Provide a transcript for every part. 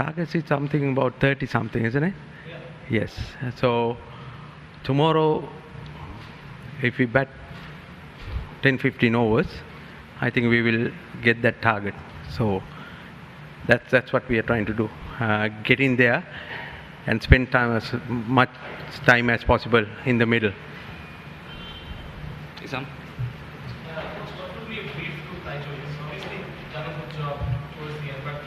target is something about 30 something, isn't it? Yes. So tomorrow, if we bat 10-15 overs, I think we will get that target. So that's what we are trying to do. Get in there and spend time as much time as possible in the middle. Isam? What would be a brief to Taijo? He's obviously done a good job towards the end, but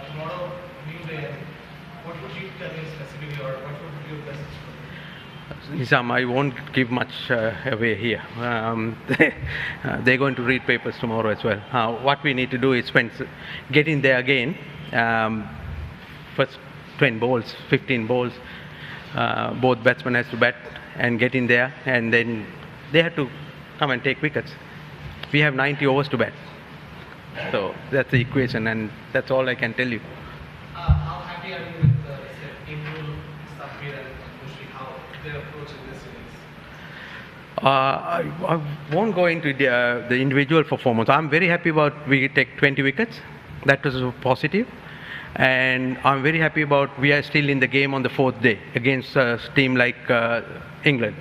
tomorrow, new day, what would you tell him specifically, or what would be your message for him? Nizam, I won't give much away here. They're going to read papers tomorrow as well. What we need to do is get in there again. First 10 balls, 15 balls, both batsmen has to bat and get in there, and then they have to come and take wickets. We have 90 overs to bat. So that's the equation, and that's all I can tell you. How happy are you with Imrul, Safir, and Mushri, how they're approaching this innings? I won't go into the individual performance. I'm very happy about we take 20 wickets. That was positive. And I'm very happy about we are still in the game on the fourth day against a team like England.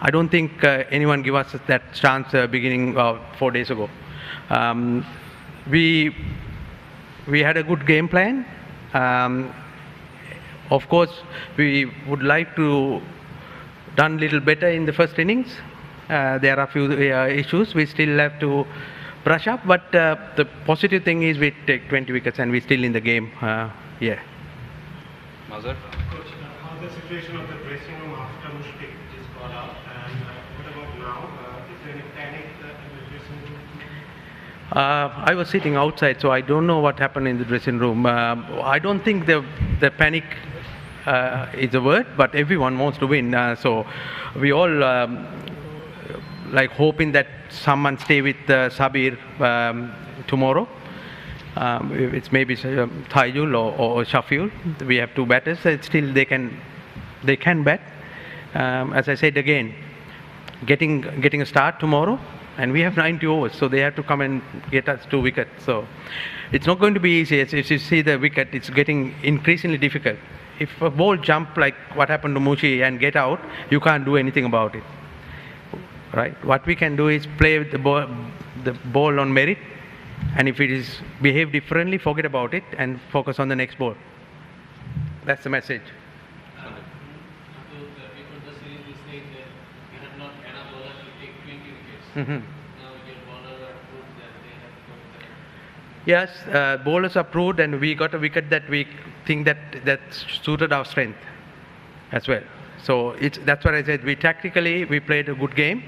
I don't think anyone gave us that chance beginning 4 days ago. We had a good game plan. Of course, we would like to done a little better in the first innings. There are a few issues we still have to brush up, but the positive thing is we take 20 wickets and we're still in the game. Yeah. Mazhar? Coach, how's the situation of the dressing room after Mushfiq is got out, and what about now? Is there any panic in the dressing room? I was sitting outside, so I don't know what happened in the dressing room. I don't think the panic is a word, but everyone wants to win. So we all like hoping that someone stay with Sabir tomorrow. It's maybe Taijul or Shafiul. We have two batters. Still they can bat. As I said again, getting a start tomorrow, and we have 90 overs, so they have to come and get us 2 wickets. So it's not going to be easy. As you see the wicket, it's getting increasingly difficult. If a ball jump like what happened to Mushi and get out, you can't do anything about it. Right? What we can do is play with the ball on merit, and if it is behave differently, forget about it and focus on the next ball. That's the message. Before the series, we said that we have not enough bowlers to take 20 wickets. Mhm. Now your bowlers are proved that they have got that. Yes, bowlers are proved, and we got a wicket that we think that suited our strength as well. So that's what I said. We played a good game.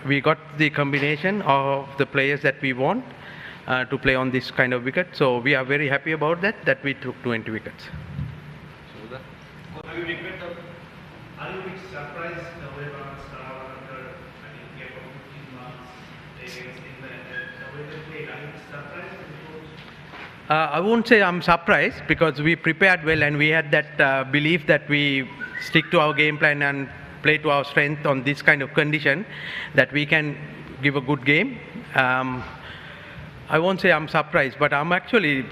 We got the combination of the players that we want to play on this kind of wicket. So we are very happy about that we took 20 wickets. Are you a bit surprised the way after I think gave up 15 marks against England and the way they played? Are you surprised? I won't say I'm surprised, because we prepared well and we had that belief that we stick to our game plan and play to our strength on this kind of condition, that we can give a good game. I won't say I'm surprised, but I'm actually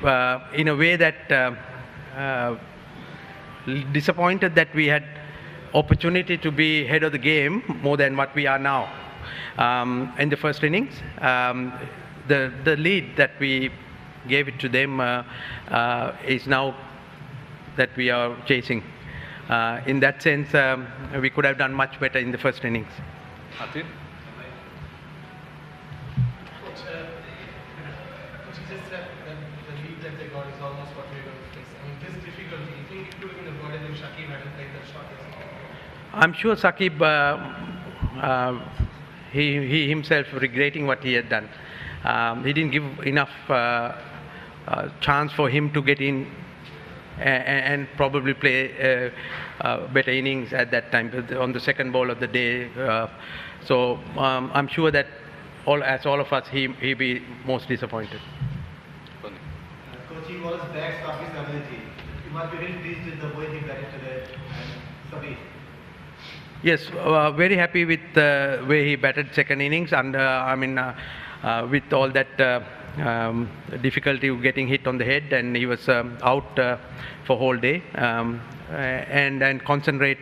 in a way that disappointed that we had opportunity to be ahead of the game more than what we are now. In the first innings, the lead that we gave it to them is now that we are chasing. In that sense, we could have done much better in the first innings. Atif? Coach, you just said that the lead that they got is almost what we're going to face. I mean, this difficulty, you think it could have been avoided if Shakib hadn't played that shot? I'm sure Shakib, he himself regretting what he had done. He didn't give enough chance for him to get in and probably play better innings at that time on the second ball of the day. So I'm sure that all of us, he be most disappointed. Coach, he was back to his ability. You must be really pleased with the way he batted today and Sabir. Yes, very happy with the way he batted second innings, and with all that difficulty getting hit on the head, and he was out for whole day. And concentrate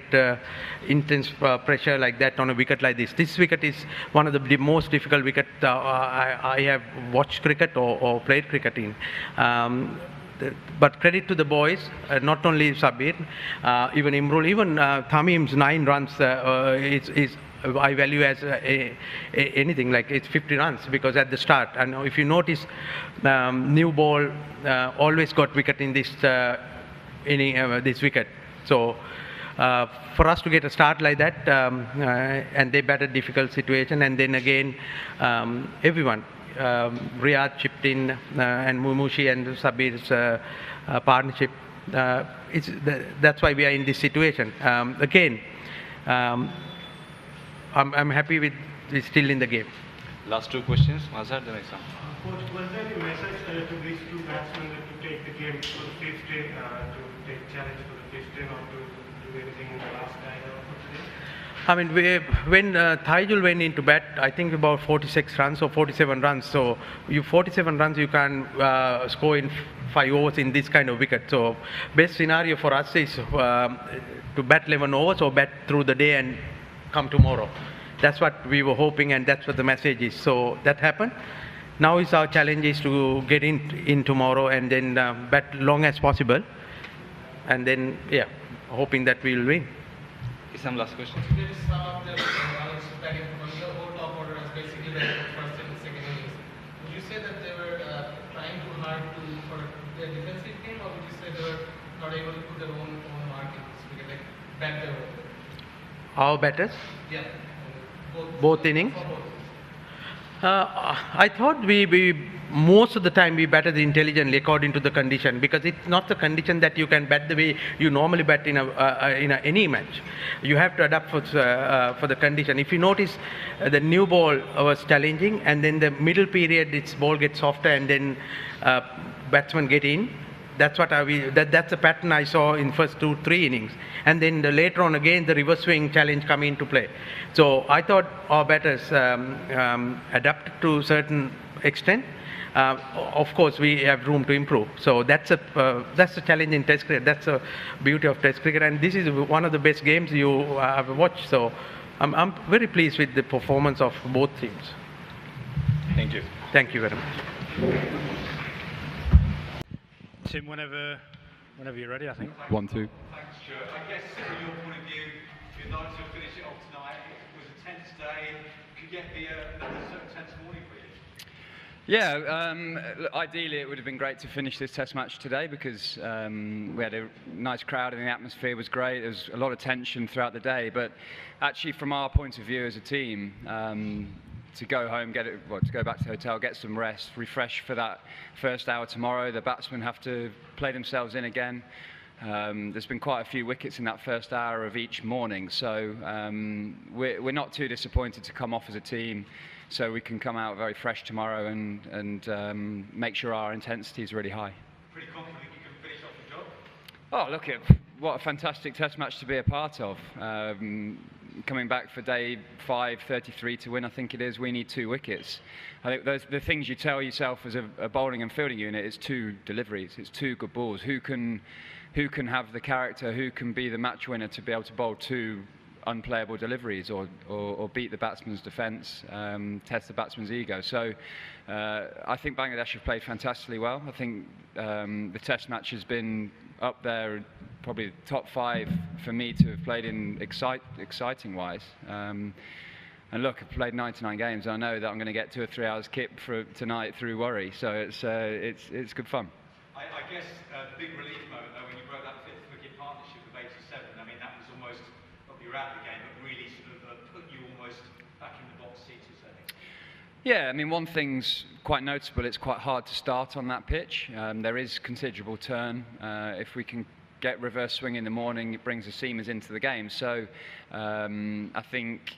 intense pressure like that on a wicket like this. This wicket is one of the most difficult wicket I have watched cricket or played cricket in. But credit to the boys, not only Sabir, even Imrul, even Tamim's 9 runs is I value as anything, like it's 50 runs, because at the start, and if you notice, new ball always got wicket in this this wicket. So for us to get a start like that, and they batted difficult situation, and then again everyone, Riyad chipped in, and Mumushi and Sabir's partnership. That's why we are in this situation. Again, I'm happy with still in the game. Last 2 questions. Mazhar, the next one. Coach, was there any message to these 2 batsmen to take the game for the 5th day, to take challenge for the 5th day, not to do anything in the last guy for today? I mean, when Taijul went into bat, I think about 46 runs or 47 runs. So 47 runs you can score in 5 overs in this kind of wicket. So best scenario for us is to bat 11 overs or bat through the day and come tomorrow. That's what we were hoping, and that's what the message is. So that happened. Now is our challenge is to get in tomorrow and then bat long as possible, and then hoping that we will win. Some last questions. There is some of the batting from the whole top order as basically the first and second innings. Would you say that they were trying too hard for their defensive game, or would you say they were not able to put their own mark in this wicket, like bat their own? Our batters? Yeah. Both innings? I thought we most of the time we batted intelligently according to the condition, because it's not the condition that you can bat the way you normally bat in any match. You have to adapt for the condition. If you notice, the new ball was challenging, and then the middle period its ball gets softer, and then batsmen get in. That's what that's the pattern I saw in first 2-3 innings, and then later on again the reverse swing challenge come into play. So I thought our batters adapted to a certain extent. Of course, we have room to improve. So that's the challenge in Test cricket. That's the beauty of Test cricket, and this is one of the best games you have watched. So I'm very pleased with the performance of both teams. Thank you. Thank you very much. Tim, whenever you're ready, I think. 1, 2. Thanks, Stuart. I guess from your point of view, you'd like to finish it off tonight. It was a tense day. Could yet be another tense morning for you? Yeah, ideally it would have been great to finish this test match today, because we had a nice crowd and the atmosphere was great. There was a lot of tension throughout the day, but actually from our point of view as a team, to go home, to go back to the hotel, get some rest, refresh for that first hour tomorrow. The batsmen have to play themselves in again. There's been quite a few wickets in that first hour of each morning, so we're not too disappointed to come off as a team, so we can come out very fresh tomorrow and make sure our intensity is really high. Pretty confident you can finish off the job? Oh, look, what a fantastic test match to be a part of. Coming back for day 5, 33 to win, I think it is, we need 2 wickets. I think the things you tell yourself as a bowling and fielding unit is 2 deliveries, it's 2 good balls. Who can have the character, who can be the match winner to be able to bowl 2 unplayable deliveries, or beat the batsman's defence, test the batsman's ego. So I think Bangladesh have played fantastically well. I think the test match has been up there, probably top 5 for me to have played in exciting wise. And look, I've played 99 games. I know that I'm going to get 2 or 3 hours kip for tonight through worry. So it's good fun. I guess the big relief moment though when you broke that 5th wicket partnership of 87. I mean, that was almost, not you're out of the game, but really sort of put you almost back in the box seat, as I think. Yeah, I mean, one thing's quite noticeable. It's quite hard to start on that pitch. There is considerable turn. If we can get reverse swing in the morning, it brings the seamers into the game. So I think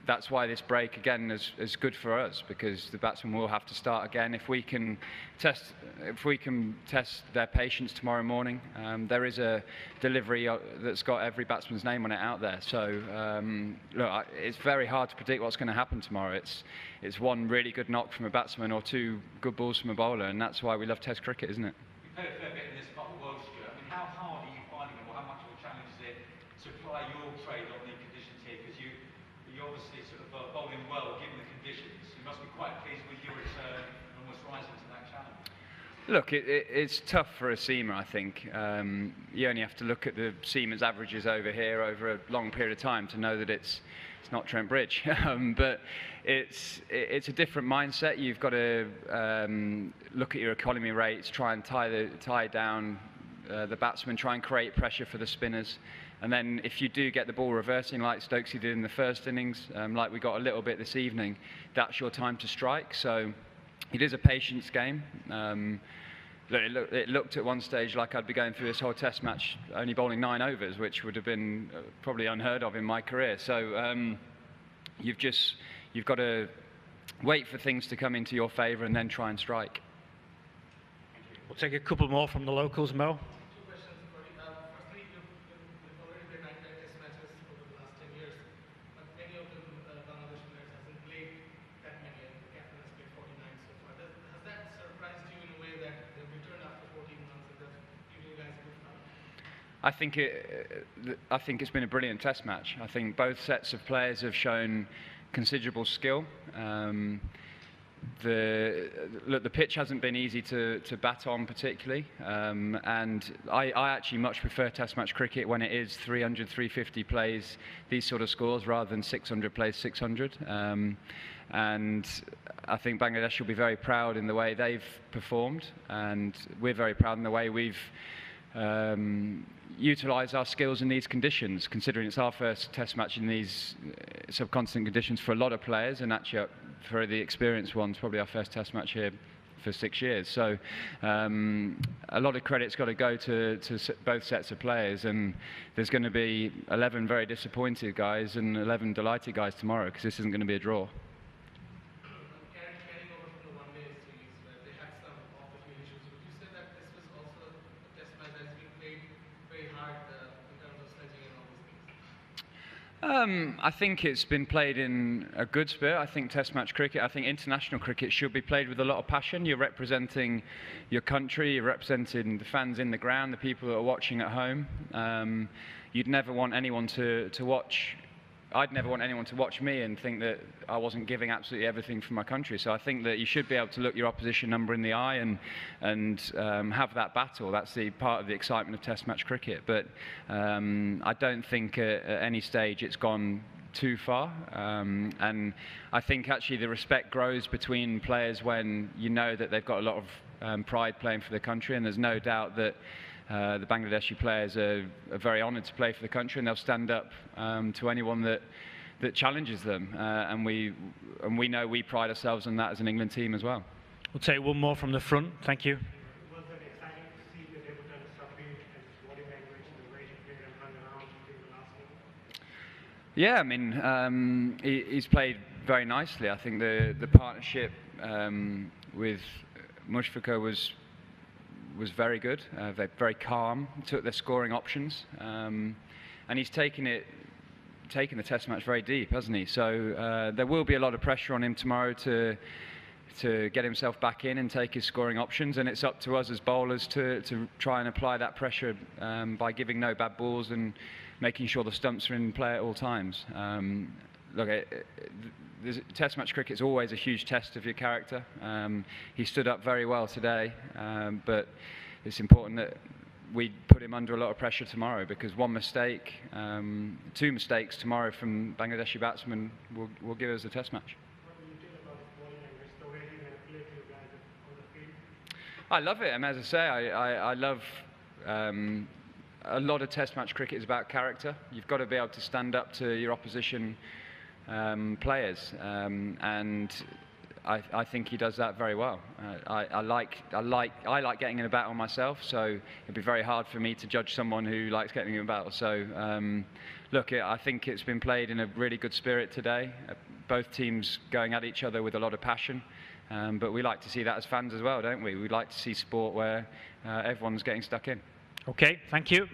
that's why this break again is good for us, because the batsmen will have to start again. If we can test their patience tomorrow morning, there is a delivery that's got every batsman's name on it out there. So look, it's very hard to predict what's going to happen tomorrow. It's one really good knock from a batsman or two good balls from a bowler, and that's why we love Test cricket, isn't it? You played a fair bit in this part of the world, Stuart. I mean, how hard are you finding it, or how much of a challenge is it to apply your trade on the conditions here? Because you obviously sort of bowling well given the conditions. You must be quite pleased with your return and almost rising to that challenge. Look, it's tough for a seamer, I think. You only have to look at the seamer's averages over here over a long period of time to know that it's not Trent Bridge. But it's a different mindset. You've got to look at your economy rates, try and tie down the batsmen, try and create pressure for the spinners. And then if you do get the ball reversing like Stokesy did in the first innings, like we got a little bit this evening, that's your time to strike. So it is a patience game. It looked at one stage like I'd be going through this whole Test match only bowling 9 overs, which would have been probably unheard of in my career. So you've got to wait for things to come into your favour and then try and strike. We'll take a couple more from the locals, Mel. Two questions for you. Firstly, you've already played 99 Test matches over the last 10 years, but any of them Bangladesh players hasn't played that many, and the captain has played 49 so far. Has that surprised you in a way that they've returned after 14 months and that's giving you guys a good fun? I think it's been a brilliant Test match. I think both sets of players have shown considerable skill. The pitch hasn't been easy to bat on particularly, and I actually much prefer Test match cricket when it is 300, 350 plays, these sort of scores, rather than 600 plays, 600. And I think Bangladesh will be very proud in the way they've performed, and we're very proud in the way we've utilise our skills in these conditions, considering it's our first Test match in these subcontinent conditions for a lot of players, and actually for the experienced ones, probably our first Test match here for 6 years. So a lot of credit's got to go to both sets of players, and there's going to be 11 very disappointed guys and 11 delighted guys tomorrow, because this isn't going to be a draw. Carrying over from the one-day series, where they had some off-the-field issues, would you say that this was also a Test match that has been played very hard in terms of sledging and all these things? I think it's been played in a good spirit. I think Test match cricket, I think international cricket should be played with a lot of passion. You're representing your country, you're representing the fans in the ground, the people that are watching at home. You'd never want anyone to watch. I'd never want anyone to watch me and think that I wasn't giving absolutely everything for my country. So I think that you should be able to look your opposition number in the eye and have that battle. That's the part of the excitement of Test match cricket. But I don't think at any stage it's gone too far. And I think actually the respect grows between players when you know that they've got a lot of pride playing for the country, and there's no doubt that the Bangladeshi players are very honoured to play for the country, and they'll stand up to anyone that challenges them. And we know we pride ourselves on that as an England team as well. We'll take one more from the front. Thank you. Was it exciting to see the debut and submit and his body language and the way he played and hung around during the last game? Yeah, I mean, he's played very nicely. I think the partnership with Mushfiqur was very good. They're very calm, took their scoring options, and he's taken the Test match very deep, hasn't he? So there will be a lot of pressure on him tomorrow to get himself back in and take his scoring options, and it's up to us as bowlers to try and apply that pressure by giving no bad balls and making sure the stumps are in play at all times. Look, Test match cricket is always a huge test of your character. He stood up very well today, but it's important that we put him under a lot of pressure tomorrow, because one mistake, 2 mistakes tomorrow from Bangladeshi batsmen will give us a Test match. What do you think about his body language, the way he manipulates you guys on the field? I love it, and as I say, I love a lot of Test match cricket is about character. You've got to be able to stand up to your opposition players, and I think he does that very well. I like getting in a battle myself, so it'd be very hard for me to judge someone who likes getting in a battle. So look, I think it's been played in a really good spirit today. Both teams going at each other with a lot of passion. But we like to see that as fans as well, don't we? We like to see sport where everyone's getting stuck in. Okay, thank you.